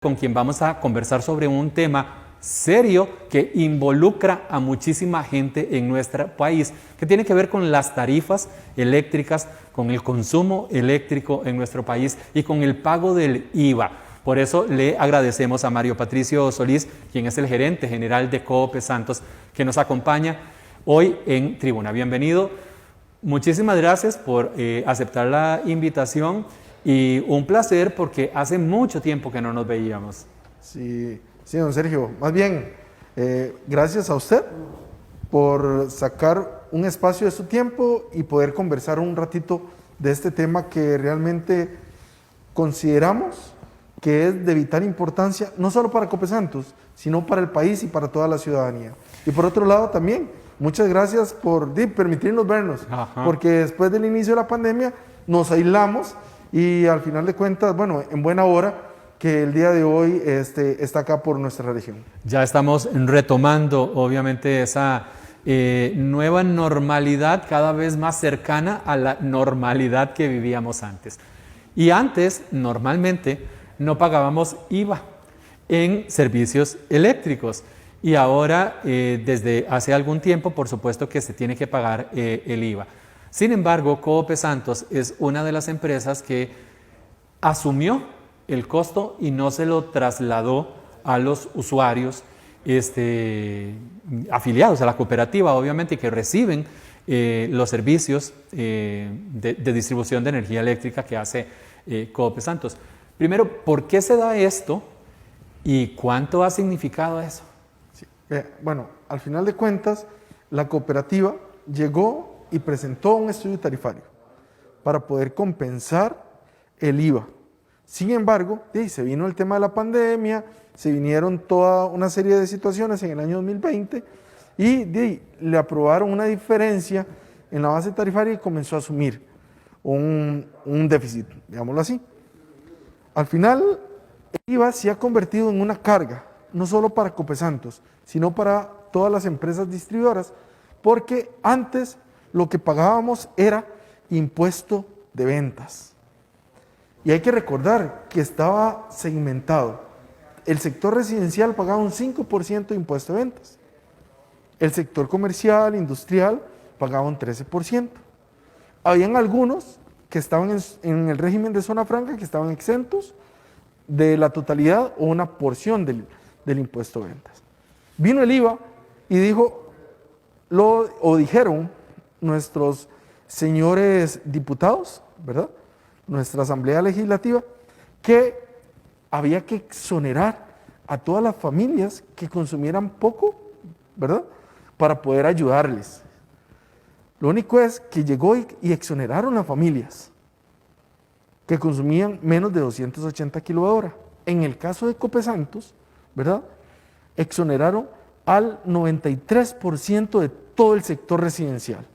con quien vamos a conversar sobre un tema serio que involucra a muchísima gente en nuestro país, que tiene que ver con las tarifas eléctricas, con el consumo eléctrico en nuestro país y con el pago del IVA. Por eso le agradecemos a Mario Patricio Solís, quien es el gerente general de Coope Santos, que nos acompaña hoy en Tribuna. Bienvenido. Muchísimas gracias por aceptar la invitación y un placer porque hace mucho tiempo que no nos veíamos. Sí, don Sergio. Más bien, gracias a usted por sacar un espacio de su tiempo y poder conversar un ratito de este tema que realmente consideramos que es de vital importancia, no solo para Coope Santos, sino para el país y para toda la ciudadanía. Y por otro lado también, muchas gracias por permitirnos vernos, porque después del inicio de la pandemia nos aislamos y al final de cuentas, bueno, en buena hora que el día de hoy está acá por nuestra región. Ya estamos retomando, obviamente, esa nueva normalidad cada vez más cercana a la normalidad que vivíamos antes. Y antes, normalmente, no pagábamos IVA en servicios eléctricos. Y ahora, desde hace algún tiempo, por supuesto que se tiene que pagar el IVA. Sin embargo, Coope Santos es una de las empresas que asumió el costo y no se lo trasladó a los usuarios afiliados a la cooperativa, obviamente, que reciben los servicios de distribución de energía eléctrica que hace Coope Santos. Primero, ¿por qué se da esto y cuánto ha significado eso? Sí. Bueno, al final de cuentas, la cooperativa llegó y presentó un estudio tarifario para poder compensar el IVA. Sin embargo, se vino el tema de la pandemia, se vinieron toda una serie de situaciones en el año 2020 y le aprobaron una diferencia en la base tarifaria y comenzó a asumir un déficit, digámoslo así. Al final, el IVA se ha convertido en una carga, no solo para Coope Santos, sino para todas las empresas distribuidoras, porque antes lo que pagábamos era impuesto de ventas. Y hay que recordar que estaba segmentado. El sector residencial pagaba un 5% de impuesto de ventas. El sector comercial, industrial, pagaba un 13%. Habían algunos que estaban en el régimen de zona franca que estaban exentos de la totalidad o una porción del impuesto de ventas. Vino el IVA y dijeron nuestros señores diputados, ¿verdad?, nuestra Asamblea Legislativa, que había que exonerar a todas las familias que consumieran poco, ¿verdad?, para poder ayudarles. Lo único es que llegó y exoneraron a familias que consumían menos de 280 kWh. En el caso de Coope Santos, ¿verdad?, exoneraron al 93% de todo el sector residencial.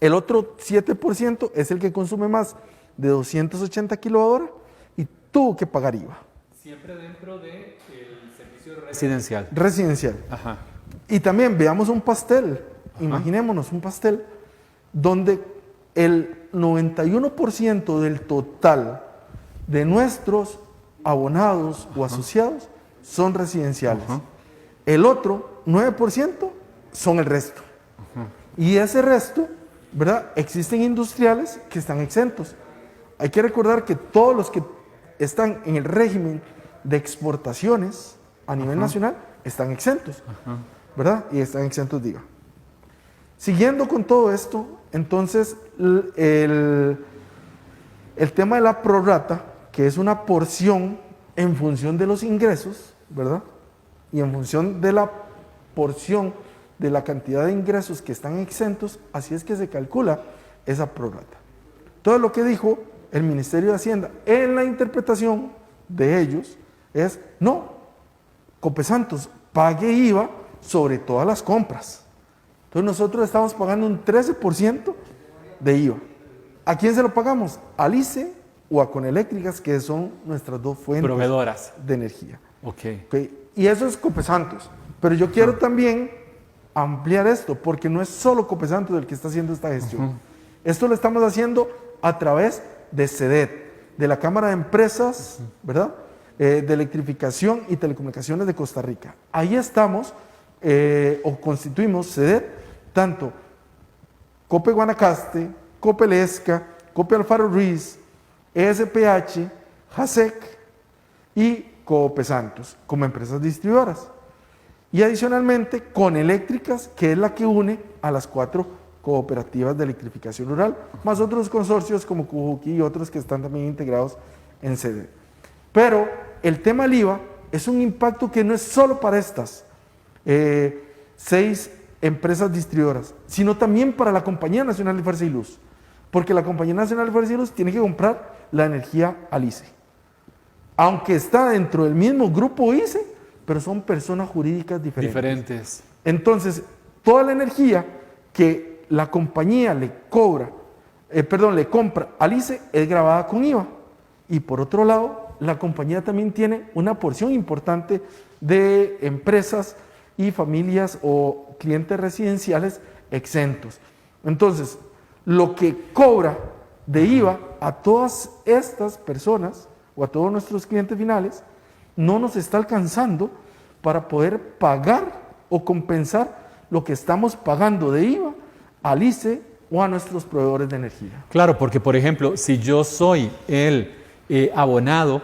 El otro 7% es el que consume más de 280 kWh y tuvo que pagar IVA. Siempre dentro del servicio residencial. Residencial. Ajá. Y también veamos un pastel, imaginémonos un pastel donde el 91% del total de nuestros abonados o asociados son residenciales. El otro 9% son el resto. Y ese resto, ¿verdad?, existen industriales que están exentos. Hay que recordar que todos los que están en el régimen de exportaciones a nivel nacional están exentos, ¿verdad? Y están exentos de IVA. Siguiendo con todo esto, entonces el tema de la prorrata, que es una porción en función de los ingresos, ¿verdad?, y en función de la porción de la cantidad de ingresos que están exentos, así es que se calcula esa prorrata. Todo lo que dijo el Ministerio de Hacienda en la interpretación de ellos es: no, Coope Santos pague IVA sobre todas las compras. Entonces nosotros estamos pagando un 13% de IVA. ¿A quién se lo pagamos? ¿Al ICE o a Coneléctricas, que son nuestras dos fuentes proveedoras de energía? Okay. Y eso es Coope Santos. Pero yo quiero también ampliar esto, porque no es solo Coope Santos el que está haciendo esta gestión. Esto lo estamos haciendo a través de CEDET, de la Cámara de Empresas, ¿verdad?, de Electrificación y Telecomunicaciones de Costa Rica. Ahí estamos o constituimos SEDET, tanto COPE Guanacaste, COPE Lesca, COPE Alfaro Ruiz, ESPH, JASEC y COPE Santos como empresas distribuidoras. Y adicionalmente con Eléctricas, que es la que une a las 4 cooperativas de electrificación rural, más otros consorcios como Cujuqui y otros que están también integrados en SEDET. Pero el tema del IVA es un impacto que no es solo para estas 6 empresas distribuidoras, sino también para la Compañía Nacional de Fuerza y Luz, porque la Compañía Nacional de Fuerza y Luz tiene que comprar la energía al ICE, aunque está dentro del mismo grupo ICE, pero son personas jurídicas diferentes. Entonces, toda la energía que la compañía le compra al ICE es grabada con IVA. Y por otro lado, la compañía también tiene una porción importante de empresas y familias o clientes residenciales exentos. Entonces, lo que cobra de IVA a todas estas personas o a todos nuestros clientes finales no nos está alcanzando para poder pagar o compensar lo que estamos pagando de IVA al ICE o a nuestros proveedores de energía. Claro, porque por ejemplo, si yo soy el abonado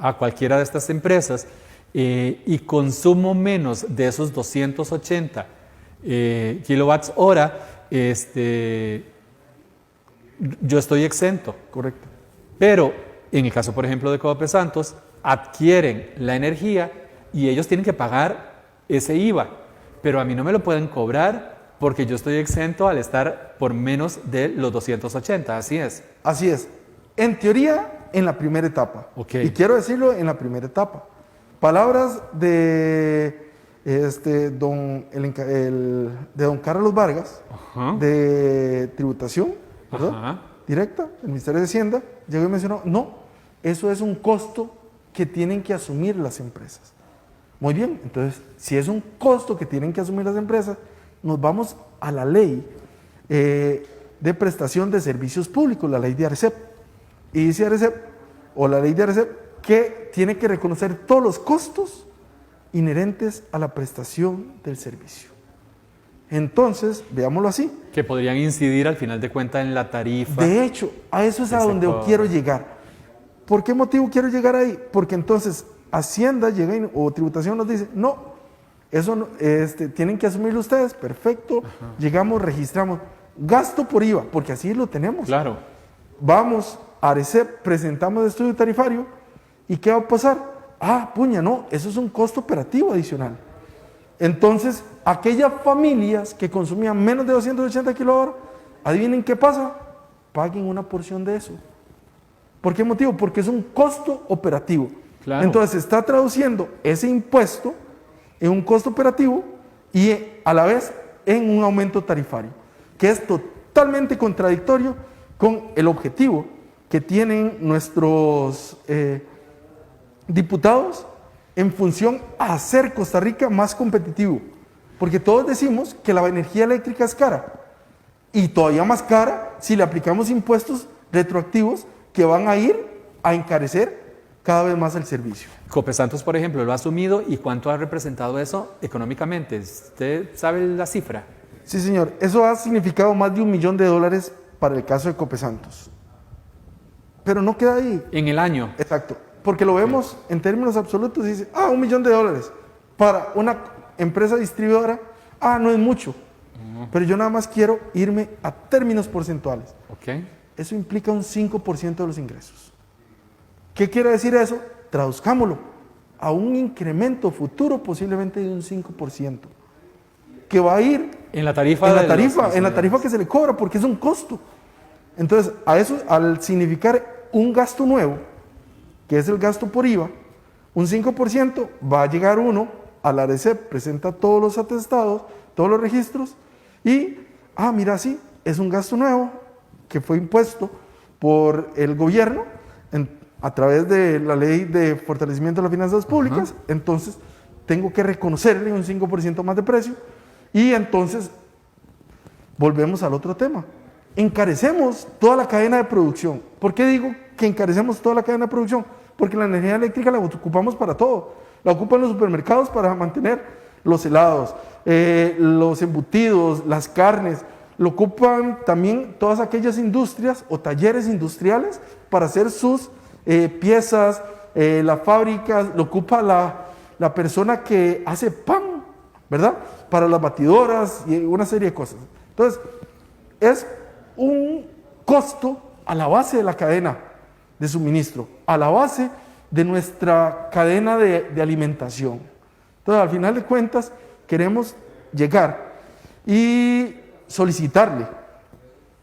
a cualquiera de estas empresas y consumo menos de esos 280 kilowatts hora, yo estoy exento. Correcto. Pero en el caso, por ejemplo, de COPE Santos, adquieren la energía y ellos tienen que pagar ese IVA, pero a mí no me lo pueden cobrar porque yo estoy exento al estar por menos de los 280, ¿así es? Así es. En teoría, en la primera etapa. Okay. Y quiero decirlo en la primera etapa. Palabras de don Carlos Vargas, Ajá. de tributación, ¿verdad? Ajá. Directa, el Ministerio de Hacienda, llegó y mencionó, no, eso es un costo que tienen que asumir las empresas. Muy bien, entonces, si es un costo que tienen que asumir las empresas, nos vamos a la ley de prestación de servicios públicos, la ley de ARCEP. Y dice ARCEP, o la ley de ARCEP, que tiene que reconocer todos los costos inherentes a la prestación del servicio. Entonces, veámoslo así. Que podrían incidir al final de cuentas en la tarifa. De hecho, a eso es a donde quiero llegar. ¿Por qué motivo quiero llegar ahí? Porque entonces Hacienda llega o Tributación nos dice, no, eso no, tienen que asumirlo ustedes, perfecto. Ajá. Llegamos, registramos, gasto por IVA, porque así lo tenemos. Claro. Vamos a ARECEP, presentamos el estudio tarifario, ¿y qué va a pasar? Ah, puña, no, eso es un costo operativo adicional. Entonces, aquellas familias que consumían menos de 280 kilowatt, adivinen qué pasa, paguen una porción de eso. ¿Por qué motivo? Porque es un costo operativo. Claro. Entonces, se está traduciendo ese impuesto en un costo operativo y a la vez en un aumento tarifario, que es totalmente contradictorio con el objetivo que tienen nuestros diputados en función a hacer Costa Rica más competitivo. Porque todos decimos que la energía eléctrica es cara. Y todavía más cara si le aplicamos impuestos retroactivos que van a ir a encarecer cada vez más el servicio. COPE Santos, por ejemplo, lo ha asumido. ¿Y cuánto ha representado eso económicamente? ¿Usted sabe la cifra? Sí, señor. Eso ha significado más de $1 millón para el caso de COPE Santos. Pero no queda ahí. En el año. Exacto. Porque lo vemos en términos absolutos y dice, $1 millón. Para una empresa distribuidora, no es mucho. Pero yo nada más quiero irme a términos porcentuales. Okay. Eso implica un 5% de los ingresos. ¿Qué quiere decir eso? Traduzcámoslo a un incremento futuro posiblemente de un 5%, que va a ir en la tarifa, en la tarifa que se le cobra, porque es un costo. Entonces, a eso, al significar un gasto nuevo, que es el gasto por IVA, un 5%, va a llegar uno a la ARECEP, presenta todos los atestados, todos los registros, y, mira, sí, es un gasto nuevo que fue impuesto por el gobierno a través de la ley de fortalecimiento de las finanzas públicas. Uh-huh. Entonces tengo que reconocerle un 5% más de precio, y entonces volvemos al otro tema. Encarecemos toda la cadena de producción. ¿Por qué digo que encarecemos toda la cadena de producción? porque la energía eléctrica la ocupamos para todo. La ocupan los supermercados para mantener los helados, los embutidos, las carnes. Lo ocupan también todas aquellas industrias o talleres industriales para hacer sus piezas, las fábricas. Lo ocupa la persona que hace pan, ¿verdad? Para las batidoras y una serie de cosas. Entonces, es un costo a la base de la cadena de suministro, a la base de nuestra cadena de alimentación. Entonces, al final de cuentas, queremos llegar y solicitarle,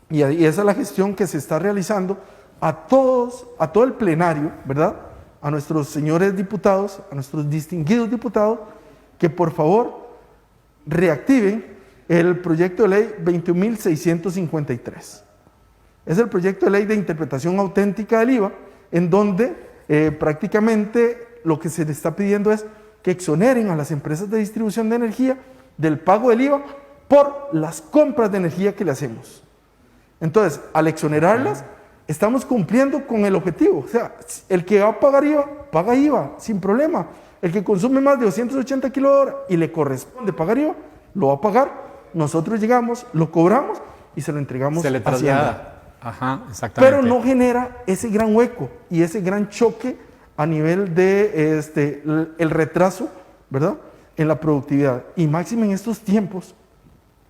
y esa es la gestión que se está realizando a todo el plenario, ¿verdad? A nuestros señores diputados, a nuestros distinguidos diputados, que por favor reactiven el proyecto de ley 21.653. Es el proyecto de ley de interpretación auténtica del IVA, en donde prácticamente lo que se le está pidiendo es que exoneren a las empresas de distribución de energía del pago del IVA por las compras de energía que le hacemos. Entonces, al exonerarlas, estamos cumpliendo con el objetivo. O sea, el que va a pagar IVA, paga IVA, sin problema. El que consume más de 280 kWh y le corresponde pagar IVA, lo va a pagar. Nosotros llegamos, lo cobramos y se lo entregamos Se le a Hacienda. traslada. Ajá, exactamente. Pero no genera ese gran hueco y ese gran choque a nivel de el retraso, ¿verdad?, en la productividad. Y máximo en estos tiempos,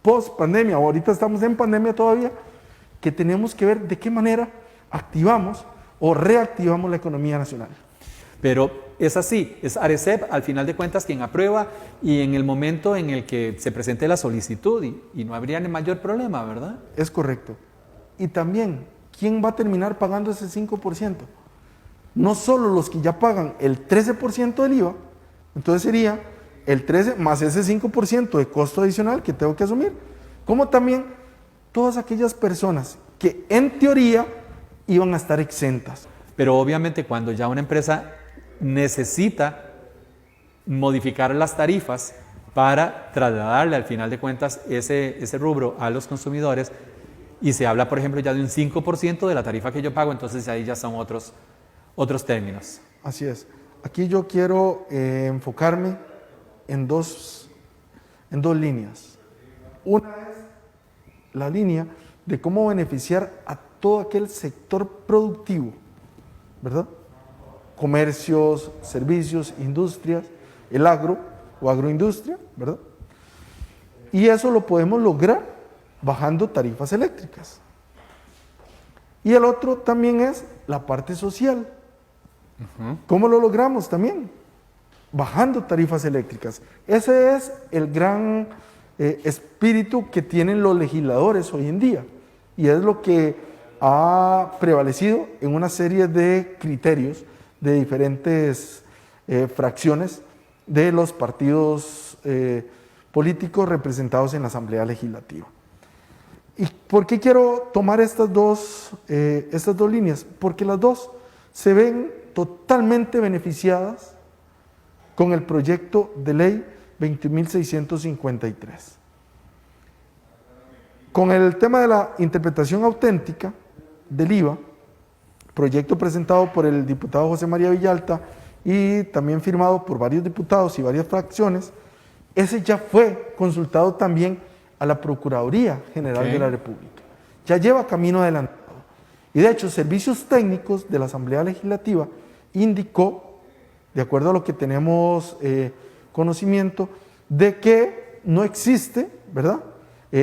post pandemia, ahorita estamos en pandemia todavía, que tenemos que ver de qué manera activamos o reactivamos la economía nacional. Pero es así, es Arecep al final de cuentas quien aprueba y en el momento en el que se presente la solicitud y no habría ni mayor problema, ¿verdad? Es correcto. Y también, ¿quién va a terminar pagando ese 5%? No solo los que ya pagan el 13% del IVA, entonces sería el 13 más ese 5% de costo adicional que tengo que asumir, como también todas aquellas personas que en teoría iban a estar exentas. Pero obviamente cuando ya una empresa necesita modificar las tarifas para trasladarle al final de cuentas ese rubro a los consumidores y se habla, por ejemplo, ya de un 5% de la tarifa que yo pago, entonces ahí ya son otros términos. Así es. Aquí yo quiero enfocarme en dos líneas. Una es la línea de cómo beneficiar a todo aquel sector productivo, ¿verdad? Comercios, servicios, industrias, el agro o agroindustria, ¿verdad? Y eso lo podemos lograr bajando tarifas eléctricas. Y el otro también es la parte social. ¿Cómo lo logramos también? Bajando tarifas eléctricas. Ese es el gran espíritu que tienen los legisladores hoy en día. Y es lo que ha prevalecido en una serie de criterios de diferentes fracciones de los partidos políticos representados en la Asamblea Legislativa. ¿Y por qué quiero tomar estas dos líneas? Porque las dos se ven totalmente beneficiadas con el proyecto de ley 21.653. Con el tema de la interpretación auténtica del IVA, proyecto presentado por el diputado José María Villalta y también firmado por varios diputados y varias fracciones, ese ya fue consultado también a la Procuraduría General de la República. Ya lleva camino adelantado. Y de hecho, Servicios Técnicos de la Asamblea Legislativa indicó, de acuerdo a lo que tenemos conocimiento, de que no existe, ¿verdad?,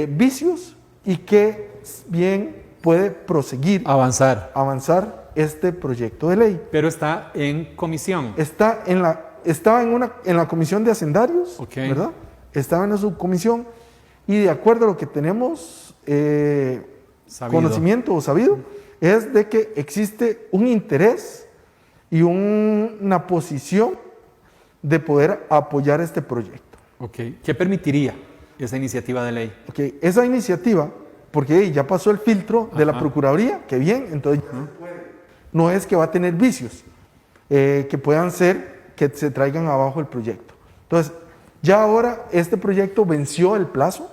vicios y que bien puede proseguir, avanzar este proyecto de ley. Pero está en comisión. Estaba en la comisión de hacendarios, ¿verdad? Estaba en la subcomisión y de acuerdo a lo que tenemos conocimiento o sabido, es de que existe un interés y una posición de poder apoyar este proyecto. ¿Qué permitiría esa iniciativa de ley? Esa iniciativa, porque ya pasó el filtro de la Procuraduría, que bien, entonces ya se puede. No es que va a tener vicios que puedan ser que se traigan abajo el proyecto. Entonces, ya ahora este proyecto venció el plazo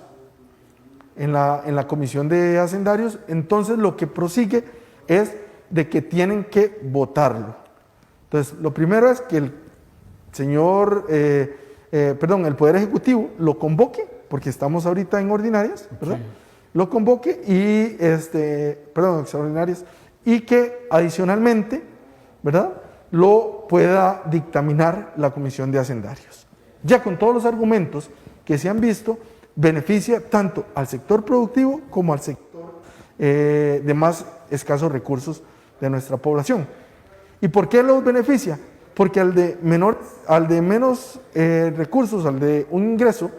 en la comisión de hacendarios, entonces lo que prosigue es de que tienen que votarlo. Entonces, lo primero es que el el Poder Ejecutivo lo convoque, porque estamos ahorita en ordinarias, ¿verdad? Okay. Lo convoque y, extraordinarias, y que adicionalmente, ¿verdad?, lo pueda dictaminar la Comisión de Hacendarios. Ya con todos los argumentos que se han visto, beneficia tanto al sector productivo como al sector de más escasos recursos de nuestra población. ¿Y por qué los beneficia? Porque al de menos recursos, al de un ingreso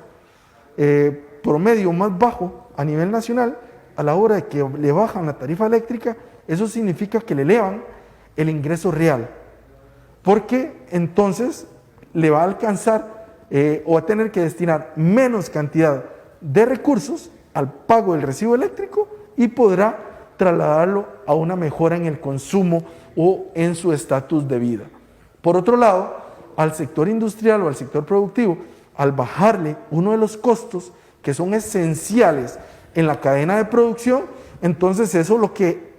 promedio más bajo a nivel nacional, a la hora de que le bajan la tarifa eléctrica, eso significa que le elevan el ingreso real, porque entonces le va a alcanzar o va a tener que destinar menos cantidad de recursos al pago del recibo eléctrico y podrá trasladarlo a una mejora en el consumo o en su estatus de vida. Por otro lado, al sector industrial o al sector productivo, al bajarle uno de los costos que son esenciales en la cadena de producción, entonces eso lo que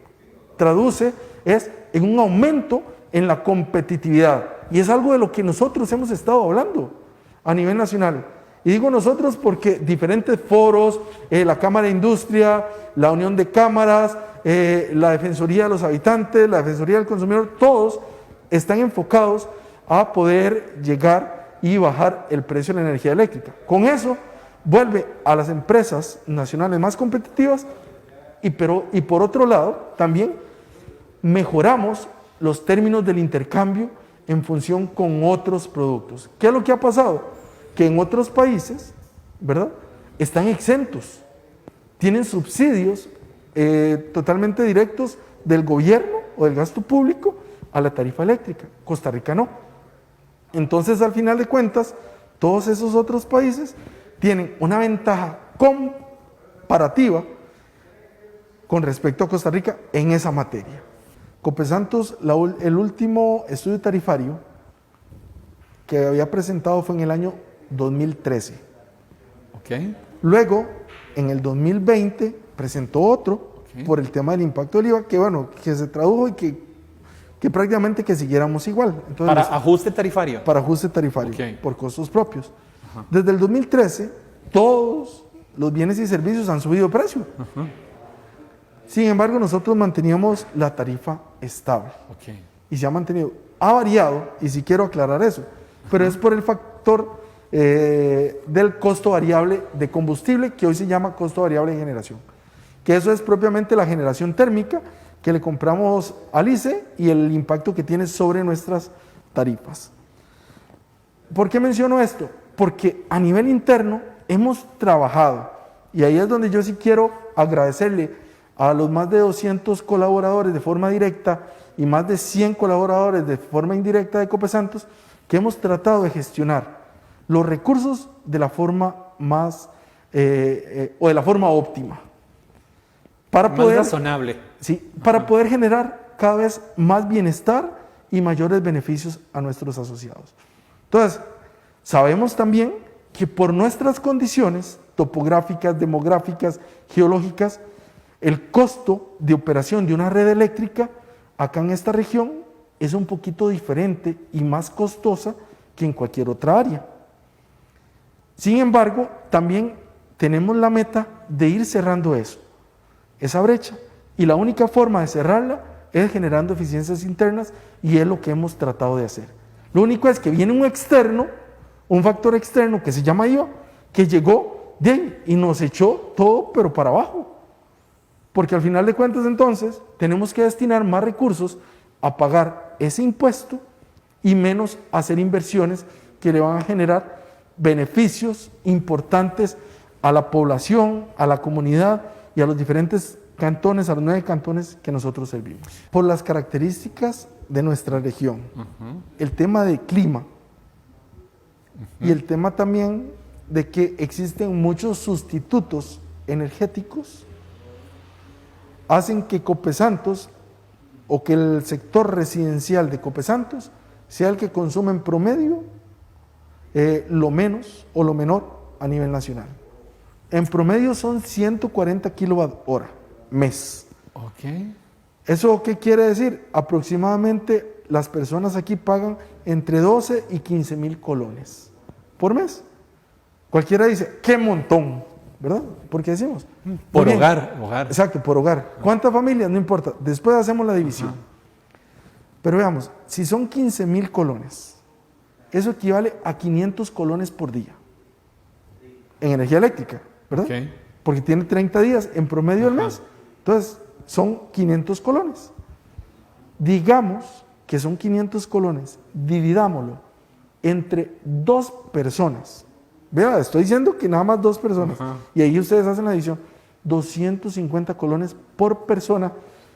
traduce es en un aumento en la competitividad. Y es algo de lo que nosotros hemos estado hablando a nivel nacional. Y digo nosotros porque diferentes foros, la Cámara de Industria, la Unión de Cámaras, la Defensoría de los Habitantes, la Defensoría del Consumidor, todos están enfocados a poder llegar y bajar el precio de la energía eléctrica. Con eso vuelve a las empresas nacionales más competitivas y por otro lado también mejoramos los términos del intercambio en función con otros productos. ¿Qué es lo que ha pasado? Que en otros países, ¿verdad?, están exentos, tienen subsidios totalmente directos del gobierno o del gasto público a la tarifa eléctrica. Costa Rica no. Entonces, al final de cuentas, todos esos otros países tienen una ventaja comparativa con respecto a Costa Rica en esa materia. Copesantos, el último estudio tarifario que había presentado fue en el año 2013. Okay. Luego, en el 2020, presentó otro por el tema del impacto del IVA, que se tradujo y que prácticamente que siguiéramos igual. Entonces, ¿Para ajuste tarifario? Para ajuste tarifario, Okay, por costos propios. Ajá. Desde el 2013, todos los bienes y servicios han subido de precio. Ajá. Sin embargo, nosotros manteníamos la tarifa estable. Okay. Y se ha mantenido. Ha variado, y sí quiero aclarar eso, pero es por el factor del costo variable de combustible, que hoy se llama costo variable de generación. Que eso es propiamente la generación térmica que le compramos al ICE y el impacto que tiene sobre nuestras tarifas. ¿Por qué menciono esto? Porque a nivel interno hemos trabajado, y ahí es donde yo sí quiero agradecerle a los más de 200 colaboradores de forma directa y más de 100 colaboradores de forma indirecta de Copesantos, que hemos tratado de gestionar los recursos de la forma más o de la forma óptima. Para más poder, razonable. Sí, para poder generar cada vez más bienestar y mayores beneficios a nuestros asociados. Entonces, sabemos también que por nuestras condiciones topográficas, demográficas, geológicas, el costo de operación de una red eléctrica acá en esta región es un poquito diferente y más costosa que en cualquier otra área. Sin embargo, también tenemos la meta de ir cerrando esa brecha, y la única forma de cerrarla es generando eficiencias internas, y es lo que hemos tratado de hacer. Lo único es que viene un factor externo que se llama IVA, que llegó de ahí y nos echó todo pero para abajo, porque al final de cuentas entonces tenemos que destinar más recursos a pagar ese impuesto y menos a hacer inversiones que le van a generar beneficios importantes a la población, a la comunidad y a los diferentes cantones, a los 9 cantones que nosotros servimos. Por las características de nuestra región, el tema de clima y el tema también de que existen muchos sustitutos energéticos, hacen que Copesantos o que el sector residencial de Copesantos sea el que consume en promedio lo menos o lo menor a nivel nacional. En promedio son 140 kWh mes. Okay. ¿Eso qué quiere decir? Aproximadamente las personas aquí pagan entre 12 y 15 mil colones por mes. Cualquiera dice, qué montón, ¿verdad? Porque decimos. Por muy bien. hogar. Exacto, por hogar. ¿Cuántas familias? No importa. Después hacemos la división. Pero veamos, si son 15 mil colones, eso equivale a 500 colones por día en energía eléctrica, ¿verdad? Ok. Porque tiene 30 días en promedio del mes. Entonces, son 500 colones. Digamos que son 500 colones, dividámoslo entre 2 personas. Vea, estoy diciendo que nada más 2 personas. Ajá. Y ahí ustedes hacen la división. 250 colones por persona,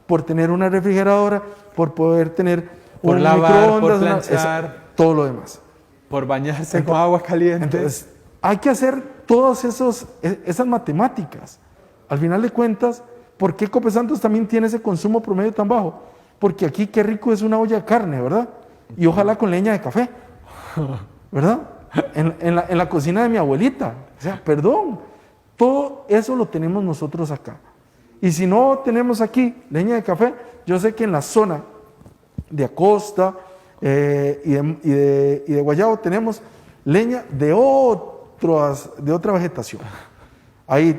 por tener una refrigeradora, por poder tener Por un lavar, microondas, por planchar. todo lo demás. Por bañarse con agua caliente. Entonces, hay que hacer todas esas matemáticas. Al final de cuentas, ¿por qué Copesantos también tiene ese consumo promedio tan bajo? Porque aquí qué rico es una olla de carne, ¿verdad? Y ojalá con leña de café, ¿verdad? En la cocina de mi abuelita. O sea, perdón, todo eso lo tenemos nosotros acá. Y si no tenemos aquí leña de café, yo sé que en la zona de Acosta y de Guayabo tenemos leña de otra vegetación. Hay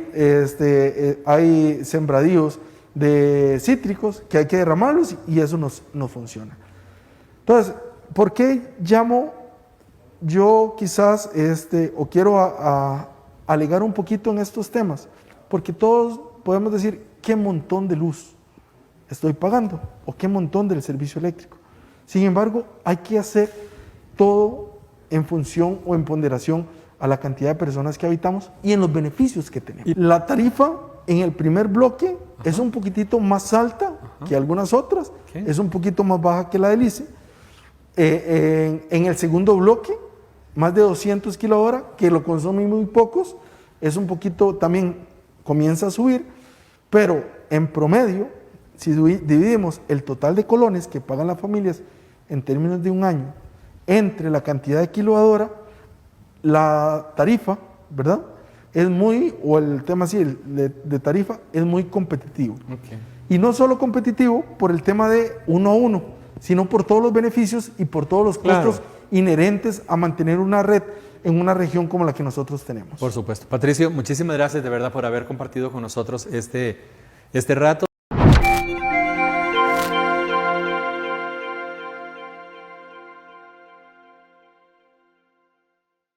sembradíos de cítricos que hay que derramarlos y eso nos funciona. Entonces, ¿por qué llamo yo quizás o quiero alegar un poquito en estos temas? Porque todos podemos decir qué montón de luz estoy pagando o qué montón del servicio eléctrico. Sin embargo, hay que hacer todo en función o en ponderación a la cantidad de personas que habitamos y en los beneficios que tenemos. La tarifa en el primer bloque es un poquitito más alta que algunas otras, es un poquito más baja que la del ICE. En el segundo bloque, más de 200 kWh, que lo consumen muy pocos, es un poquito, también comienza a subir, pero en promedio, si dividimos el total de colones que pagan las familias en términos de un año, entre la cantidad de kWh, la tarifa, ¿verdad? Es muy, o el tema así de tarifa, es muy competitivo. Okay. Y no solo competitivo por el tema de 1 a 1, sino por todos los beneficios y por todos los costos inherentes a mantener una red en una región como la que nosotros tenemos. Por supuesto. Patricio, muchísimas gracias de verdad por haber compartido con nosotros este rato.